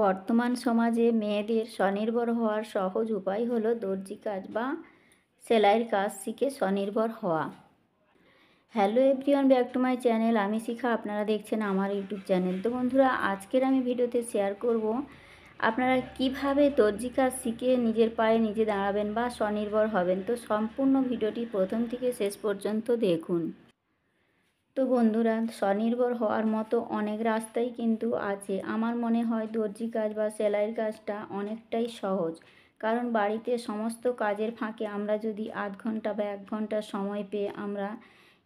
বর্তমান সমাজে মেয়েদের স্বনির্ভর হওয়ার সহজ উপায় হলো দর্জি কাজ বা সেলাইয়ের কাজ শিখে স্বনির্ভর হওয়া। Hello everyone, back to my channel. আমি শিখা, আপনারা দেখছেন আমার ইউটিউব চ্যানেল। তো বন্ধুরা, আজকের আমি ভিডিওতে শেয়ার করব আপনারা কিভাবে দর্জি কাজ শিখে নিজের পায়ে নিজে দাঁড়াবেন বা স্বনির্ভর হবেন। তো সম্পূর্ণ ভিডিওটি প্রথম থেকে শেষ পর্যন্ত দেখুন। তো বন্ধুরা, স্বনির্ভর হওয়ার মতো অনেক রাস্তাই কিন্তু আছে। আমার মনে হয় দর্জি কাজ বা সেলাইয়ের কাজটা অনেকটাই সহজ, কারণ বাড়িতে সমস্ত কাজের ফাঁকে আমরা যদি আধ ঘন্টা বা 1 ঘন্টা সময় পেয়ে আমরা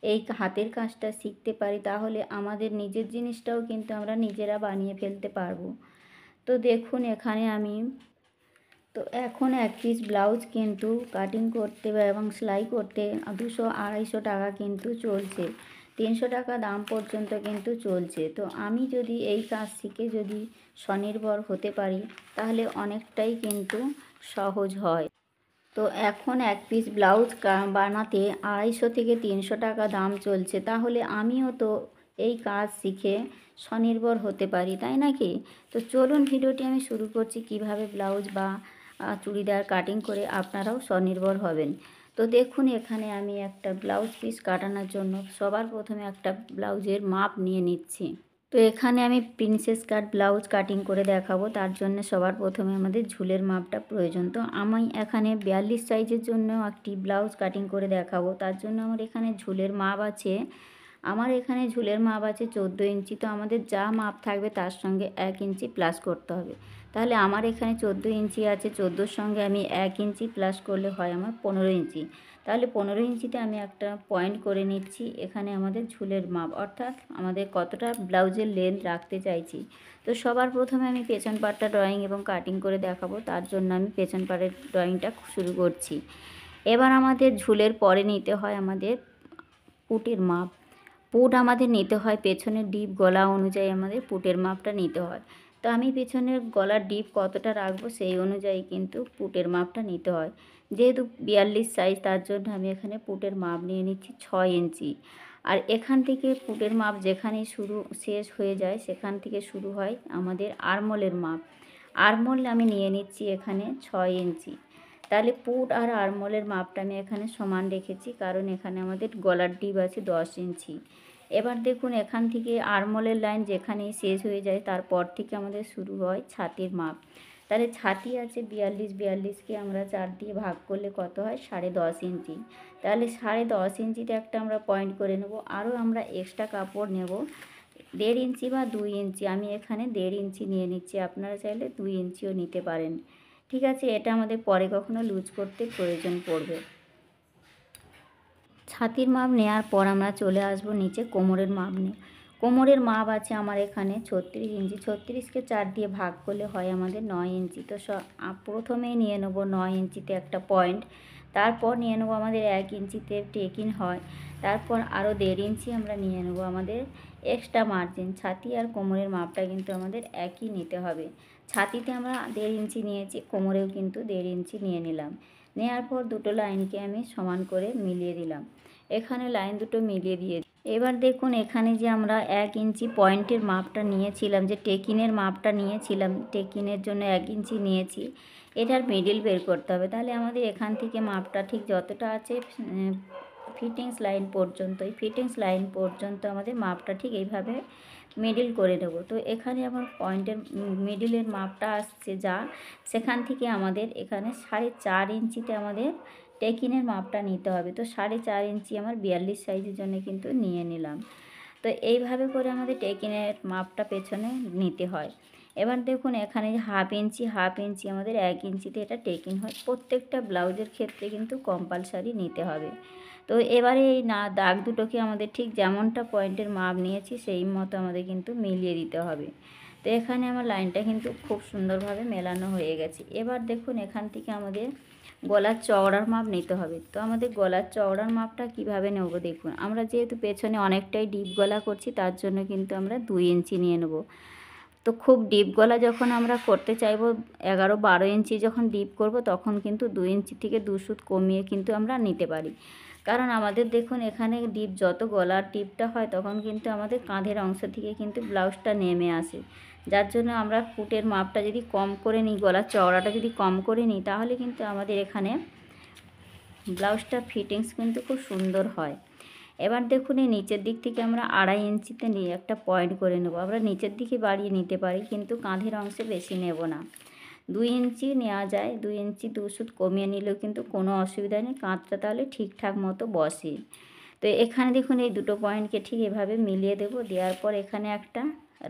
এই হাতের কাজটা শিখতে পারি, তাহলে আমাদের নিজের জিনিসটাও কিন্তু আমরা নিজেরা বানিয়ে ফেলতে পারবো। তো দেখুন, এখানে আমি এখন 1 পিস ব্লাউজ কিন্তু কাটিং করতে এবং সেলাই করতে 200-250 টাকা কিন্তু চলছে। 300 টাকা দাম পর্যন্ত কিন্তু চলছে। তো আমি যদি এই কাজ শিখে যদি স্বনির্ভর হতে পারি, তাহলে অনেকটাই কিন্তু সহজ হয়। তো এখন 1 পিস ব্লাউজ বানাতে 250 থেকে 300 টাকা দাম চলছে। তাহলে আমিও তো এই কাজ শিখে স্বনির্ভর হতে পারি, তাই নাকি? তো চলুন, ভিডিওটি আমি শুরু করছি কিভাবে ব্লাউজ বা চুড়িদার কাটিং করে আপনারাও স্বনির্ভর হবেন। তো দেখুন, এখানে আমি একটা ব্লাউজ পিস কাটানোর জন্য সবার প্রথমে একটা ব্লাউজের মাপ নিয়ে নিচ্ছি। তো এখানে আমি প্রিন্সেস কাট ব্লাউজ কাটিং করে দেখাবো। তার জন্য সবার প্রথমে আমাদের ঝুলের মাপটা প্রয়োজন। তো আমি এখানে 42 সাইজের জন্য একটি ব্লাউজ কাটিং করে দেখাবো। তার জন্য আমার এখানে ঝুলের মাপ আছে 14 ইঞ্চি। তো আমাদের যা মাপ থাকবে তার সঙ্গে 1 ইঞ্চি প্লাস করতে হবে। তাহলে আমার এখানে 14 ইঞ্চি আছে, 14-র সঙ্গে আমি 1 ইঞ্চি প্লাস করলে হয় আমার 15 ইঞ্চি। তাহলে 15 ইঞ্চিতে আমি একটা পয়েন্ট করে নিচ্ছি। এখানে আমাদের ঝুলের মাপ, অর্থাৎ আমাদের কতটা ব্লাউজের লেন্থ রাখতে চাইছি। তো সবার প্রথমে আমি পেছন পাটটা ড্রয়িং এবং কাটিং করে দেখাবো। তার জন্য আমি পেছন পাটের ড্রয়িংটা শুরু করছি। এবার আমাদের ঝুলের পরে নিতে হয় আমাদের পুটের মাপ। পুট আমাদের নিতে হয় পেছনের ডিপ গলা অনুযায়ী আমাদের পুটের মাপটা নিতে হয়। তো আমি পেছনের গলার ডিপ কতটা রাখবো সেই অনুযায়ী কিন্তু পুটের মাপটা নিতে হয়। যেহেতু 42 সাইজ, তার জন্য আমি এখানে পুটের মাপ নিয়ে নিচ্ছি 6 ইঞ্চি। আর এখান থেকে পুটের মাপ যেখানে শেষ হয়ে যায়, সেখান থেকে শুরু হয় আমাদের আরমোলের মাপ। আরমোল আমি নিয়ে নিচ্ছি এখানে 6 ইঞ্চি। তাহলে পুট আর আরমোলের মাপটা আমি এখানে সমান রেখেছি, কারণ এখানে আমাদের গলার ডিপ আছে 10 ইঞ্চি। এবার দেখুন, এখান থেকে আরমোলের লাইন যেখানেই শেষ হয়ে যায়, তারপর থেকে আমাদের শুরু হয় ছাতির মাপ। তাহলে ছাতি আছে 42, 42কে আমরা 4 দিয়ে ভাগ করলে কত হয়? 10.5 ইঞ্চি। তাহলে 10.5 ইঞ্চিতে একটা আমরা পয়েন্ট করে নেব। আরও আমরা এক্সট্রা কাপড় নেব 1.5 ইঞ্চি বা 2 ইঞ্চি। আমি এখানে 1.5 ইঞ্চি নিয়ে নিচ্ছি, আপনারা চাইলে 2 ইঞ্চিও নিতে পারেন। ঠিক আছে, এটা আমাদের পরে কখনো লুজ করতে প্রয়োজন পড়বে। ছাতির মাপ নেওয়ার পর আমরা চলে আসব নিচে কোমরের মাপ নিয়ে। কোমরের মাপ আছে আমার এখানে 36 ইঞ্চি। 36কে 4 দিয়ে ভাগ করলে হয় আমাদের 9 ইঞ্চি। তো প্রথমেই নিয়ে নেব 9 ইঞ্চিতে একটা পয়েন্ট। তারপর নিয়ে নেব আমাদের 1 ইঞ্চিতে টেকিং হয়। তারপর আরও 1.5 ইঞ্চি আমরা নিয়ে নেব আমাদের এক্সট্রা মার্জিন। ছাতি আর কোমরের মাপটা কিন্তু আমাদের একই নিতে হবে। ছাতিতে আমরা 1.5 ইঞ্চি নিয়েছি, কোমরেও কিন্তু 1.5 ইঞ্চি নিয়ে নিলাম। নেওয়ার পর দুটো লাইনকে আমি সমান করে মিলিয়ে দিলাম। এখানে লাইন দুটো মিলিয়ে দিয়ে এবার দেখুন, এখানে যে আমরা 1 ইঞ্চি পয়েন্টের মাপটা নিয়েছিলাম, যে টেকিনের মাপটা নিয়েছিলাম, টেকিনের জন্য 1 ইঞ্চি নিয়েছি, এটার মিডিল বের করতে হবে। তাহলে আমাদের এখান থেকে মাপটা ঠিক যতটা আছে ফিটিংস লাইন পর্যন্ত, এই ফিটিংস লাইন পর্যন্ত আমাদের মাপটা ঠিক এইভাবে মিডিল করে নেব। তো এখানে আমার পয়েন্টের মিডিলের মাপটা আসছে যা, সেখান থেকে আমাদের এখানে 4.5 ইঞ্চিতে আমাদের টেকিনের মাপটা নিতে হবে। তো 4.5 ইঞ্চি আমার 42 সাইজের জন্য কিন্তু নিয়ে নিলাম। তো এইভাবে করে আমাদের টেকিনের মাপটা পেছনে নিতে হয়। এবার দেখুন, এখানে হাফ ইঞ্চি আমাদের 1 ইঞ্চিতে এটা টেকিং হয়। প্রত্যেকটা ব্লাউজের ক্ষেত্রে কিন্তু কম্পালসারি নিতে হবে। তো এবারে এই দাগ দুটোকে আমাদের ঠিক যেমনটা পয়েন্টের মাপ নিয়েছি সেই মতো আমাদের কিন্তু মিলিয়ে দিতে হবে। তো এখানে আমার লাইনটা কিন্তু খুব সুন্দরভাবে মেলানো হয়ে গেছে। এবার দেখুন, এখান থেকে আমাদের গলার চওড়ার মাপ নিতে হবে। তো আমাদের গলার চওড়ার মাপটা কিভাবে নেব দেখুন, আমরা যেহেতু পেছনে অনেকটাই ডিপ গলা করছি, তার জন্য কিন্তু আমরা 2 ইঞ্চি নিয়ে নেব। তো খুব ডিপ গলা যখন আমরা করতে চাইবো, 11-12 ইঞ্চি যখন ডিপ করব, তখন কিন্তু 2 ইঞ্চি থেকে 2 সুত কমিয়ে কিন্তু আমরা নিতে পারি। কারণ আমাদের দেখুন এখানে ডিপ যত গলার ডিপটা হয় তখন কিন্তু আমাদের কাঁধের অংশ থেকে কিন্তু ব্লাউজটা নেমে আসে, যার জন্য আমরা ফুটের মাপটা যদি কম করে নিই, গলার চওড়াটা যদি কম করে নিই, তাহলে কিন্তু আমাদের এখানে ব্লাউজটা ফিটিংস কিন্তু খুব সুন্দর হয়। এবার দেখুন এই নিচের দিক থেকে আমরা 2.5 ইঞ্চিতে নিয়ে একটা পয়েন্ট করে নেব। আমরা নিচের দিকে বাড়িয়ে নিতে পারি, কিন্তু কাঁধের অংশে বেশি নেব না। 2 ইঞ্চি নেওয়া যায়, 2 ইঞ্চি 2 সুত কমিয়ে নিলেও কিন্তু কোনো অসুবিধা নেই, কাঁধটা তাহলে ঠিকঠাক মতো বসে। তো এখানে দেখুন এই দুটো পয়েন্টকে ঠিক এভাবে মিলিয়ে দেব। দেওয়ার পর এখানে একটা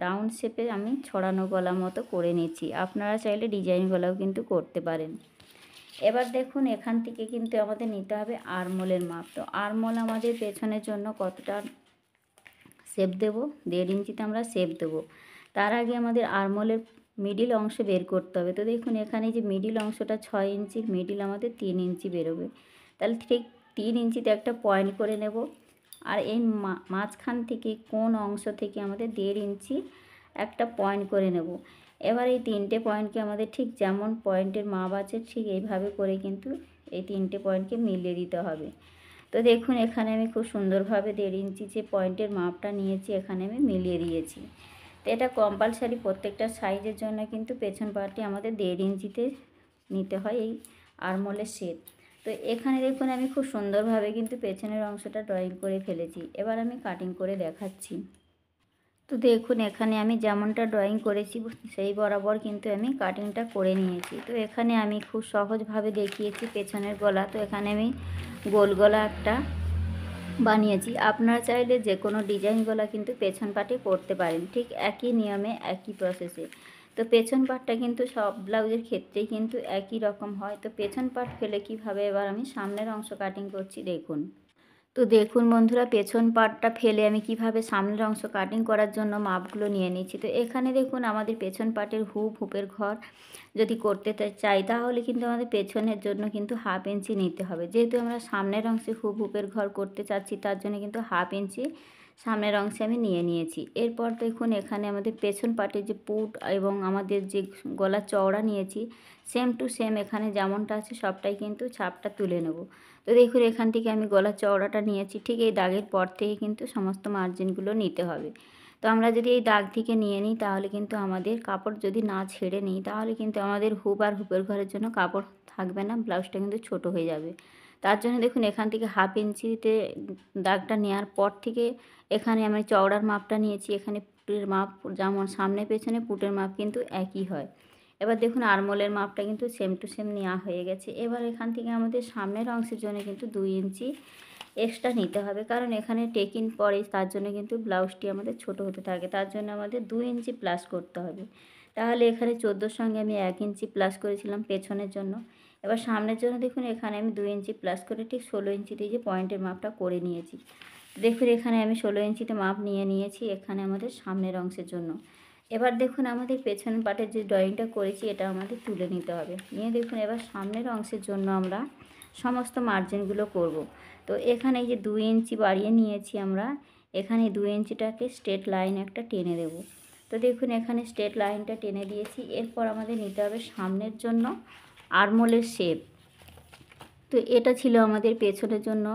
রাউন্ড শেপে আমি ছড়ানো গলা মতো করে নিচ্ছি। আপনারা চাইলে ডিজাইন গলাও কিন্তু করতে পারেন। এবার দেখুন এখান থেকে কিন্তু আমাদের নিতে হবে আরমোলের মাপ। তো আরমোল আমাদের পেছনের জন্য কতটা শেপ দেব, 1.5 ইঞ্চিতে আমরা শেপ দেব। তার আগে আমাদের আরমোলের মিডিল অংশ বের করতে হবে। তো দেখুন এখানে যে মিডিল অংশটা 6 ইঞ্চির, মিডিল আমাদের 3 ইঞ্চি বেরোবে। তাহলে ঠিক 3 ইঞ্চিতে একটা পয়েন্ট করে নেব। আর এই মাঝখান থেকে কোন অংশ থেকে আমাদের 1.5 ইঞ্চি একটা পয়েন্ট করে নেব। এবার এই 3টে পয়েন্টকে আমাদের ঠিক যেমন পয়েন্টের মাপ আছে ঠিক এইভাবে করে কিন্তু এই 3টে পয়েন্টকে মিলিয়ে দিতে হবে। তো দেখুন এখানে আমি খুব সুন্দরভাবে 1.5 ইঞ্চি যে পয়েন্টের মাপটা নিয়েছি এখানে আমি মিলিয়ে দিয়েছি। তো এটা কম্পালসারি প্রত্যেকটা সাইজের জন্য কিন্তু পেছন পার্টটি আমাদের 1.5 ইঞ্চিতে নিতে হয় এই আরমোলের শেপ। তো এখানে দেখুন আমি খুব সুন্দরভাবে কিন্তু পেছনের অংশটা ড্রয়িং করে ফেলেছি। এবার আমি কাটিং করে দেখাচ্ছি। তো দেখুন এখানে আমি যেমনটা ড্রয়িং করেছি সেই বরাবর কিন্তু আমি কাটিংটা করে নিয়েছি। তো এখানে আমি খুব সহজভাবে দেখিয়েছি পেছনের গলা। তো এখানে আমি গোল গলা একটা বানিয়েছি। আপনারা চাইলে যে কোনো ডিজাইন গলা কিন্তু পেছন পাটে করতে পারেন, ঠিক একই নিয়মে একই প্রসেসে। তো পেছন পাটটা কিন্তু সব ব্লাউজের ক্ষেত্রেই কিন্তু একই রকম হয়। তো পেছন পাট ফেলে কীভাবে এবার আমি সামনের অংশ কাটিং করছি দেখুন। তো দেখুন বন্ধুরা, পেছন পাটটা ফেলে আমি কিভাবে সামনের অংশ কাটিং করার জন্য মাপগুলো নিয়ে নিচ্ছি। তো এখানে দেখুন আমাদের পেছন পাটের হুপের ঘর যদি করতে চাই তাহলে কিন্তু আমাদের পেছনের জন্য কিন্তু 1/2 ইঞ্চি নিতে হবে। যেহেতু আমরা সামনের অংশে হুপের ঘর করতে চাচ্ছি তার জন্য কিন্তু 1/2 ইঞ্চি সামনের অংশে আমি নিয়ে নিয়েছি। এরপর দেখুন এখানে আমাদের পেছন পাটের যে পুট এবং আমাদের যে গলা চওড়া নিয়েছি সেম টু সেম এখানে যেমনটা আছে সবটাই কিন্তু ছাপটা তুলে নেব। তো দেখুন এখান থেকে আমি গলার চওড়াটা নিয়েছি, ঠিক এই দাগের পর থেকে কিন্তু সমস্ত মার্জিনগুলো নিতে হবে। তো আমরা যদি এই দাগ থেকে নিয়ে নিই তাহলে কিন্তু আমাদের কাপড় যদি না ছেড়ে নিই তাহলে কিন্তু আমাদের হুপ আর হুপের ঘরের জন্য কাপড় থাকবে না, ব্লাউজটা কিন্তু ছোট হয়ে যাবে। তার জন্য দেখুন এখান থেকে 1/2 ইঞ্চিতে দাগটা নেওয়ার পর থেকে এখানে আমি চওড়ার মাপটা নিয়েছি। এখানে পুটের মাপ যেমন সামনে পেছনে পুটের মাপ কিন্তু একই হয়। এবার দেখুন আরমোলের মাপটা কিন্তু সেম টু সেম নেওয়া হয়ে গেছে। এবার এখান থেকে আমাদের সামনের অংশের জন্য কিন্তু 2 ইঞ্চি এক্সট্রা নিতে হবে, কারণ এখানে টেকিং পরে তার জন্য কিন্তু ব্লাউজটি আমাদের ছোট হতে থাকে, তার জন্য আমাদের 2 ইঞ্চি প্লাস করতে হবে। তাহলে এখানে 14 সঙ্গে আমি 1 ইঞ্চি প্লাস করেছিলাম পেছনের জন্য। এবার সামনের জন্য দেখুন এখানে আমি 2 ইঞ্চি প্লাস করে ঠিক 16 ইঞ্চিতে যে পয়েন্টের মাপটা করে নিয়েছি। দেখুন এখানে আমি 16 ইঞ্চিতে মাপ নিয়ে নিয়েছি এখানে আমাদের সামনের অংশের জন্য। এবার দেখুন আমাদের পেছন পাটের যে ড্রয়িংটা করেছি এটা আমাদের তুলে নিতে হবে। নিয়ে দেখুন এবার সামনের অংশের জন্য আমরা সমস্ত মার্জিনগুলো করব। তো এখানে এই যে 2 ইঞ্চি বাড়িয়ে নিয়েছি আমরা, এখানে 2 ইঞ্চিটাকে স্ট্রেট লাইন একটা টেনে দেব। তো দেখুন এখানে স্ট্রেট লাইনটা টেনে দিয়েছি। এরপর আমাদের নিতে হবে সামনের জন্য আরমোলের শেপ। তো এটা ছিল আমাদের পেছনের জন্য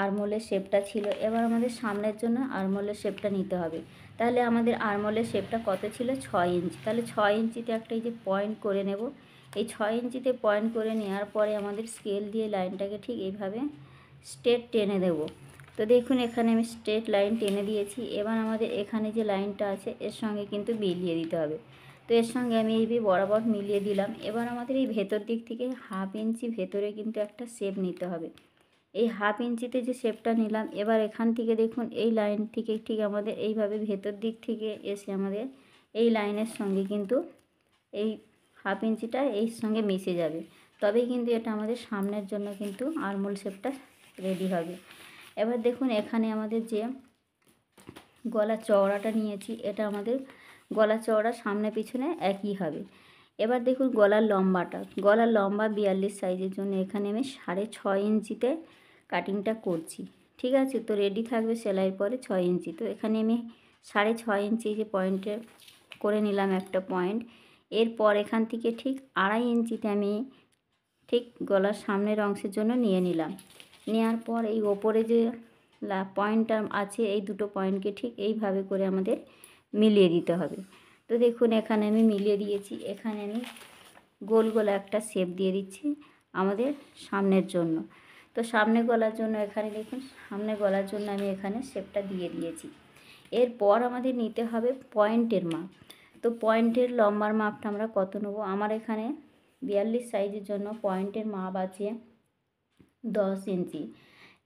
আরমোলের শেপটা ছিল। এবার আমাদের সামনের জন্য আরমোলের শেপটা নিতে হবে। তাহলে আমাদের আরমোলের শেপটা কত ছিল? 6 ইঞ্চি। তাহলে 6 ইঞ্চিতে একটা এই যে পয়েন্ট করে নেব। এই 6 ইঞ্চিতে পয়েন্ট করে নেওয়ার পরে আমাদের স্কেল দিয়ে লাইনটাকে ঠিক এইভাবে স্ট্রেট টেনে দেব। তো দেখুন এখানে আমি স্ট্রেট লাইন টেনে দিয়েছি। এবার আমাদের এখানে যে লাইনটা আছে এর সঙ্গে কিন্তু মিলিয়ে দিতে হবে। তো এর সঙ্গে আমি এই বরাবর মিলিয়ে দিলাম। এবার আমাদের এই ভেতর দিক থেকে 1/2 ইঞ্চি ভেতরে কিন্তু একটা শেপ নিতে হবে। এই 1/2 ইঞ্চিতে যে শেপটা নিলাম, এবার এখান থেকে দেখুন এই লাইন থেকে ঠিক আমাদের এইভাবে ভেতর দিক থেকে এসে আমাদের এই লাইনের সঙ্গে কিন্তু এই 1/2 ইঞ্চিটা এর সঙ্গে মিশে যাবে। তবেই কিন্তু এটা আমাদের সামনের জন্য কিন্তু আরমোল শেপটা রেডি হবে। এবার দেখুন এখানে আমাদের যে গলা চওড়াটা নিয়েছি এটা আমাদের গলা চওড়া সামনে পিছনে একই হবে। এবার দেখুন গলার লম্বা 42 সাইজের জন্য এখানে আমি 6.5 ইঞ্চিতে কাটিংটা করছি। ঠিক আছে, তো রেডি থাকবে সেলাইয়ের পরে 6 ইঞ্চি। তো এখানে আমি 6.5 ইঞ্চি যে পয়েন্টে করে নিলাম একটা পয়েন্ট। এরপর এখান থেকে ঠিক 2.5 ইঞ্চিতে আমি ঠিক গলার সামনের অংশের জন্য নিয়ে নিলাম। নেওয়ার পর এই ওপরে যে পয়েন্টটা আছে এই দুটো পয়েন্টকে ঠিক এইভাবে করে আমাদের মিলিয়ে দিতে হবে। তো দেখুন এখানে আমি মিলিয়ে দিয়েছি। এখানে আমি গোল গোল একটা শেপ দিয়ে দিচ্ছি আমাদের সামনের জন্য। তো সামনে গলার জন্য এখানে দেখুন সামনে গলার জন্য আমি এখানে শেপটা দিয়ে দিয়েছি। এরপর আমাদের নিতে হবে পয়েন্টের মাপ। তো পয়েন্টের লম্বার মাপটা আমরা কত নেব? আমার এখানে 42 সাইজের জন্য পয়েন্টের মাপ আছে 10 ইঞ্চি।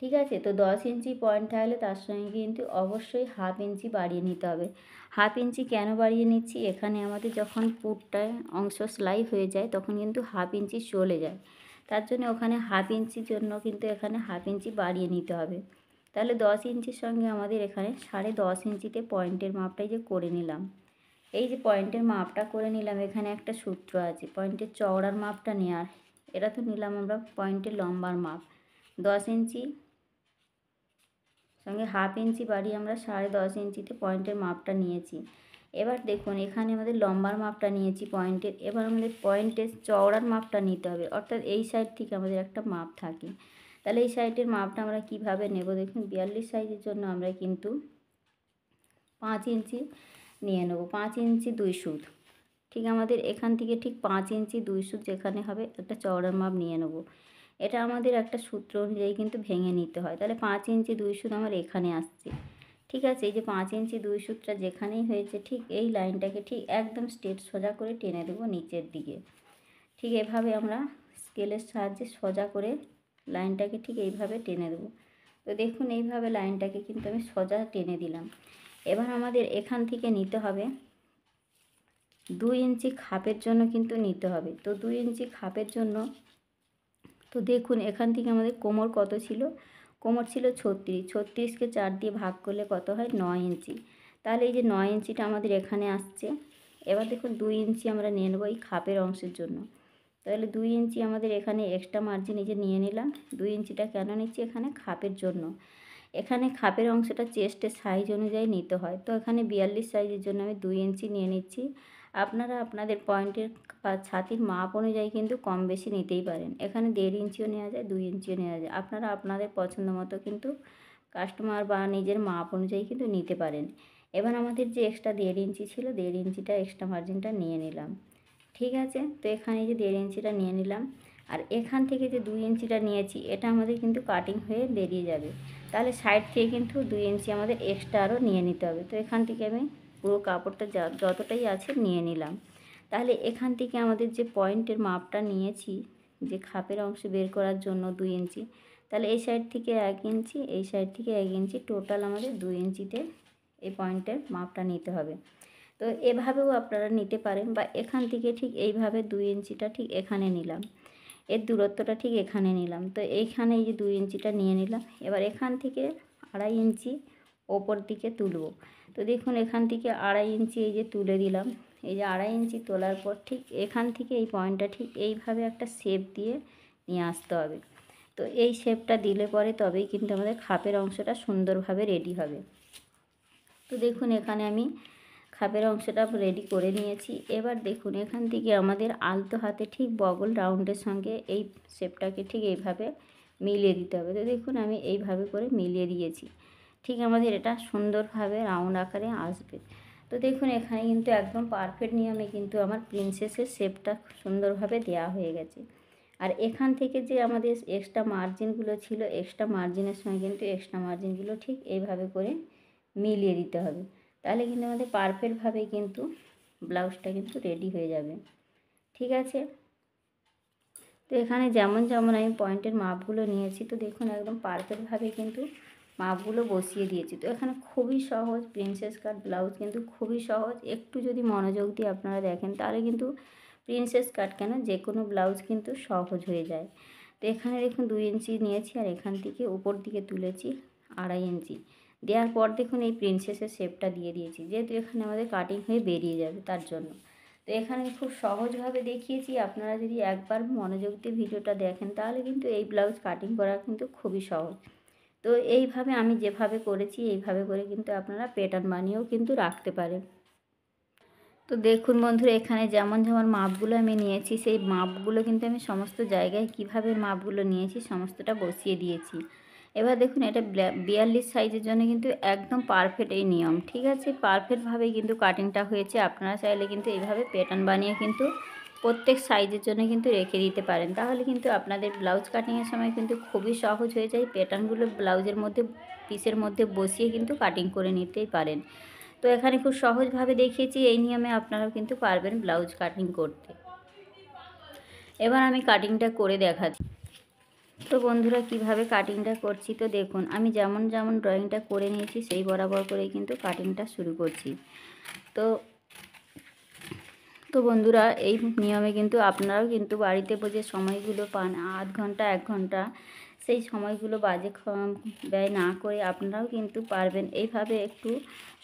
ঠিক আছে, তো 10 ইঞ্চি পয়েন্ট থাকলে তার সঙ্গে কিন্তু অবশ্যই হাফ ইঞ্চি বাড়িয়ে নিতে হবে। হাফ ইঞ্চি কেন বাড়িয়ে নিচ্ছি? এখানে আমাদের যখন পুরটায় অংশ সেলাই হয়ে যায় তখন কিন্তু হাফ ইঞ্চি চলে যায়, তার জন্য ওখানে হাফ ইঞ্চির জন্য কিন্তু এখানে হাফ ইঞ্চি বাড়িয়ে নিতে হবে। তাহলে 10 ইঞ্চির সঙ্গে আমাদের এখানে 10.5 ইঞ্চিতে পয়েন্টের মাপটাই যে করে নিলাম। এই যে পয়েন্টের মাপটা করে নিলাম, এখানে একটা সূত্র আছে পয়েন্টের চওড়ার মাপটা নেওয়ার। এটা তো নিলাম আমরা পয়েন্টের লম্বার মাপ 10 ইঞ্চি সঙ্গে হাফ ইঞ্চি বাড়িয়ে আমরা 10.5 ইঞ্চিতে পয়েন্টের মাপটা নিয়েছি। এবার দেখুন এখানে আমাদের লম্বার মাপটা নিয়েছি পয়েন্টের, এবার আমাদের পয়েন্টের চওড়ার মাপটা নিতে হবে, অর্থাৎ এই সাইড থেকে আমাদের একটা মাপ থাকে। তাহলে এই সাইডের মাপটা আমরা কিভাবে নেব? দেখুন 42 সাইজের জন্য আমরা কিন্তু 5 ইঞ্চি নিয়ে নেব, 5 ইঞ্চি 2 সুত। ঠিক আমাদের এখান থেকে ঠিক 5 ইঞ্চি 2 সুত যেখানে হবে একটা চওড়ার মাপ নিয়ে নেব। এটা আমাদের একটা সূত্র অনুযায়ী কিন্তু ভেঙে নিতে হয়। তাহলে 5 ইঞ্চি 2 সুত আমার এখানে আসছে। ঠিক আছে, এই যে 5 ইঞ্চি 2 সুতটা যেখানেই হয়েছে ঠিক এই লাইনটাকে ঠিক একদম স্ট্রেট সোজা করে টেনে দেবো নিচের দিকে। ঠিক এভাবে আমরা স্কেলের সাহায্যে সোজা করে লাইনটাকে ঠিক এইভাবে টেনে দেবো। তো দেখুন এইভাবে লাইনটাকে কিন্তু আমি সোজা টেনে দিলাম। এবার আমাদের এখান থেকে নিতে হবে 2 ইঞ্চি খাপের জন্য কিন্তু নিতে হবে। তো 2 ইঞ্চি খাপের জন্য তো দেখুন এখান থেকে আমাদের কোমর কত ছিল? কোমর ছিল 36, 36কে 4 দিয়ে ভাগ করলে কত হয়? 9 ইঞ্চি। তাহলে এই যে 9 ইঞ্চিটা আমাদের এখানে আসছে। এবার দেখুন 2 ইঞ্চি আমরা নিয়ে নেবো এই খাপের অংশের জন্য। তাহলে 2 ইঞ্চি আমাদের এখানে এক্সট্রা মার্জিন এই যে নিয়ে নিলাম। 2 ইঞ্চিটা কেন নিচ্ছি? এখানে খাপের জন্য। এখানে খাপের অংশটা চেস্টের সাইজ অনুযায়ী নিতে হয়। তো এখানে 42 সাইজের জন্য আমি 2 ইঞ্চি নিয়ে নিচ্ছি। আপনারা আপনাদের পয়েন্টের বা ছাতির মাপ অনুযায়ী কিন্তু কম বেশি নিতেই পারেন। এখানে 1.5 ইঞ্চিও নেওয়া যায়, 2 ইঞ্চিও নেওয়া যায়। আপনারা আপনাদের পছন্দ মতো কিন্তু কাস্টমার বা নিজের মাপ অনুযায়ী কিন্তু নিতে পারেন। এবার আমাদের যে এক্সট্রা 1.5 ইঞ্চি ছিল, 1.5 ইঞ্চিটা এক্সট্রা মার্জিনটা নিয়ে নিলাম। ঠিক আছে, তো এখানে যে 1.5 ইঞ্চিটা নিয়ে নিলাম, আর এখান থেকে যে 2 ইঞ্চিটা নিয়েছি এটা আমাদের কিন্তু কাটিং হয়ে বেরিয়ে যাবে। তাহলে সাইড থেকে কিন্তু 2 ইঞ্চি আমাদের এক্সট্রা আরও নিয়ে নিতে হবে। তো এখান থেকে আমি পুরো কাপড়টা যতটাই আছে নিয়ে নিলাম। তাহলে এখান থেকে আমাদের যে পয়েন্টের মাপটা নিয়েছি যে খাপের অংশ বের করার জন্য 2 ইঞ্চি, তাহলে এই সাইড থেকে 1 ইঞ্চি, এই সাইড থেকে 1 ইঞ্চি, টোটাল আমাদের 2 ইঞ্চিতে এই পয়েন্টের মাপটা নিতে হবে। তো এভাবেও আপনারা নিতে পারেন, বা এখান থেকে ঠিক এইভাবে 2 ইঞ্চিটা ঠিক এখানে নিলাম, এর দূরত্বটা ঠিক এখানে নিলাম। তো এইখানে এই যে 2 ইঞ্চিটা নিয়ে নিলাম। এবার এখান থেকে 2.5 ইঞ্চি ওপর দিকে তুলব। তো দেখুন এখান থেকে 2.5 ইঞ্চি এই যে তুলে দিলাম। এই যে 2.5 ইঞ্চি তোলার পর ঠিক এখান থেকে এই পয়েন্টটা ঠিক এইভাবে একটা শেপ দিয়ে নিয়ে আসতে হবে। তো এই শেপটা দিলে পরে তবেই কিন্তু আমাদের খাপের অংশটা সুন্দরভাবে রেডি হবে। তো দেখুন এখানে আমি খাপের অংশটা রেডি করে নিয়েছি। এবার দেখুন এখান থেকে আমাদের আলতো হাতে ঠিক বগল রাউন্ডের সঙ্গে এই শেপটাকে ঠিক এইভাবে মিলিয়ে দিতে হবে। তো দেখুন আমি এইভাবে করে মিলিয়ে দিয়েছি। ঠিক আমাদের এটা সুন্দরভাবে রাউন্ড আকারে আসবে। তো দেখুন এখানে কিন্তু একদম পারফেক্ট নিয়মে কিন্তু আমার প্রিন্সেসের শেপটা সুন্দরভাবে দেওয়া হয়ে গেছে। আর এখান থেকে যে আমাদের এক্সট্রা মার্জিনগুলো ছিল, এক্সট্রা মার্জিনের সঙ্গে কিন্তু এক্সট্রা মার্জিনগুলো ঠিক এইভাবে করে মিলিয়ে দিতে হবে। তাহলে কিন্তু আমাদের পারফেক্টভাবে কিন্তু ব্লাউজটা কিন্তু রেডি হয়ে যাবে। ঠিক আছে, তো এখানে যেমন যেমন আমি পয়েন্টের মাপগুলো নিয়েছি, তো দেখুন একদম পারফেক্টভাবে কিন্তু মাপগুলো বসিয়ে দিয়েছি। তো এখানে খুবই সহজ প্রিন্সেস কাট ব্লাউজ, কিন্তু খুবই সহজ। একটু যদি মনোযোগ দিয়ে আপনারা দেখেন তাহলে কিন্তু প্রিন্সেস কাট কেন যে কোনো ব্লাউজ কিন্তু সহজ হয়ে যায়। তো এখানে দেখুন 2 ইঞ্চি নিয়েছি, আর এখান থেকে উপর দিকে তুলেছি 2.5 ইঞ্চি। দেওয়ার পর দেখুন এই প্রিন্সেসের শেপটা দিয়ে দিয়েছি, যেহেতু এখানে আমাদের কাটিং হয়ে বেরিয়ে যাবে তার জন্য। তো এখানে খুব সহজভাবে দেখিয়েছি। আপনারা যদি একবার মনোযোগ দিয়ে ভিডিওটা দেখেন তাহলে কিন্তু এই ব্লাউজ কাটিং করা কিন্তু খুবই সহজ। তো এইভাবে আমি যেভাবে করেছি এইভাবে করে কিন্তু আপনারা প্যাটার্ন বানিয়েও কিন্তু রাখতে পারেন। তো দেখুন বন্ধুরা, এখানে যেমন যেমন মাপগুলো আমি নিয়েছি সেই মাপগুলো কিন্তু আমি সমস্ত জায়গায় কিভাবে মাপগুলো নিয়েছি সমস্তটা বসিয়ে দিয়েছি। এবার দেখুন এটা 42 সাইজের জন্য কিন্তু একদম পারফেক্ট এই নিয়ম, ঠিক আছে? পারফেক্টভাবেই কিন্তু কাটিংটা হয়েছে। আপনারা চাইলে কিন্তু এইভাবে প্যাটার্ন বানিয়ে কিন্তু প্রত্যেক সাইজের জন্য কিন্তু রেখে দিতে পারেন, তাহলে কিন্তু আপনাদের ব্লাউজ কাটিংয়ের সময় কিন্তু খুবই সহজ হয়ে যায়। প্যাটার্নগুলো ব্লাউজের মধ্যে পিসের মধ্যে বসিয়ে কিন্তু কাটিং করে নিতেই পারেন। তো এখানে খুব সহজভাবে দেখিয়েছি, এই নিয়মে আপনারাও কিন্তু পারবেন ব্লাউজ কাটিং করতে। এবার আমি কাটিংটা করে দেখাচ্ছি। তো বন্ধুরা, কিভাবে কাটিংটা করছি তো দেখুন, আমি যেমন যেমন ড্রয়িংটা করে নিয়েছি সেই বরাবর করেই কিন্তু কাটিংটা শুরু করছি। তো তো বন্ধুরা, এই নিয়মে কিন্তু আপনারাও কিন্তু বাড়িতে বসে সময়গুলো পান আধ ঘন্টা 1 ঘন্টা, সেই সময়গুলো বাজে ব্যয় না করে আপনারাও কিন্তু পারবেন এইভাবে একটু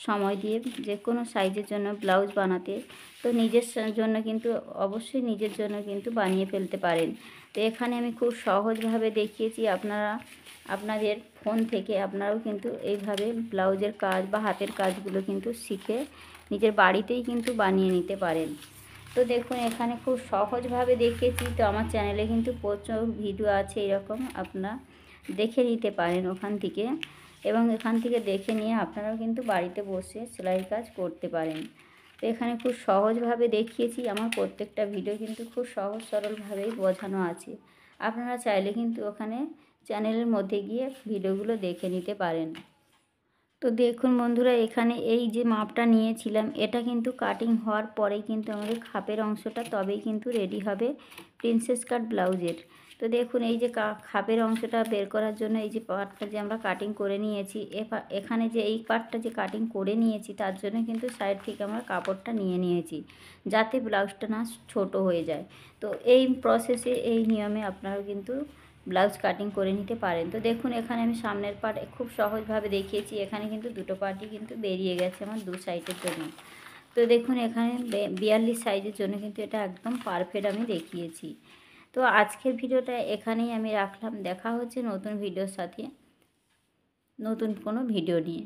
সময় দিয়ে যে কোনো সাইজের জন্য ব্লাউজ বানাতে। তো নিজের জন্য কিন্তু অবশ্যই নিজের জন্য কিন্তু বানিয়ে ফেলতে পারেন। তো এখানে আমি খুব সহজভাবে দেখিয়েছি, আপনারা আপনাদের ফোন থেকে আপনারাও কিন্তু এইভাবে ব্লাউজের কাজ বা হাতের কাজগুলো কিন্তু শিখে নিজের বাড়িতেই কিন্তু বানিয়ে নিতে পারেন। তো দেখুন, এখানে খুব সহজভাবে দেখিয়েছি। তো আমার চ্যানেলে কিন্তু প্রচুর ভিডিও আছে এরকম, আপনারা দেখে নিতে পারেন ওখান থেকে, এবং এখান থেকে দেখে নিয়ে আপনারাও কিন্তু বাড়িতে বসে সেলাইয়ের কাজ করতে পারেন। তো এখানে খুব সহজভাবে দেখিয়েছি, আমার প্রত্যেকটা ভিডিও কিন্তু খুব সহজ সরলভাবেই বোঝানো আছে। আপনারা চাইলে কিন্তু ওখানে চ্যানেলের মধ্যে গিয়ে ভিডিওগুলো দেখে নিতে পারেন। তো দেখুন বন্ধুরা, এখানে এই যে মাপটা নিয়েছিলাম এটা কিন্তু কাটিং হওয়ার পরেই কিন্তু আমাদের খাপের অংশটা তবেই কিন্তু রেডি হবে প্রিন্সেস কাট ব্লাউজের। তো দেখুন, এই যে খাপের অংশটা বের করার জন্য এই যে পার্টটা যে আমরা কাটিং করে নিয়েছি, এখানে যে এই পার্টটা যে কাটিং করে নিয়েছি তার জন্য কিন্তু সাইড থেকে আমরা কাপড়টা নিয়ে নিয়েছি, যাতে ব্লাউজটা না ছোট হয়ে যায়। তো এই প্রসেসে এই নিয়মে আপনারাও কিন্তু ব্লাউজ কাটিং করে নিতে পারেন। তো দেখুন, এখানে আমি সামনের পার্ট খুব সহজভাবে দেখিয়েছি। এখানে কিন্তু দুটো পার্টই কিন্তু বেরিয়ে গেছে আমার দু সাইডের জন্য। তো দেখুন, এখানে 42 সাইজের জন্য কিন্তু এটা একদম পারফেক্ট আমি দেখিয়েছি। তো আজকের ভিডিওটা এখানেই আমি রাখলাম। দেখা হচ্ছে নতুন ভিডিওর সাথে, নতুন কোনো ভিডিও নিয়ে।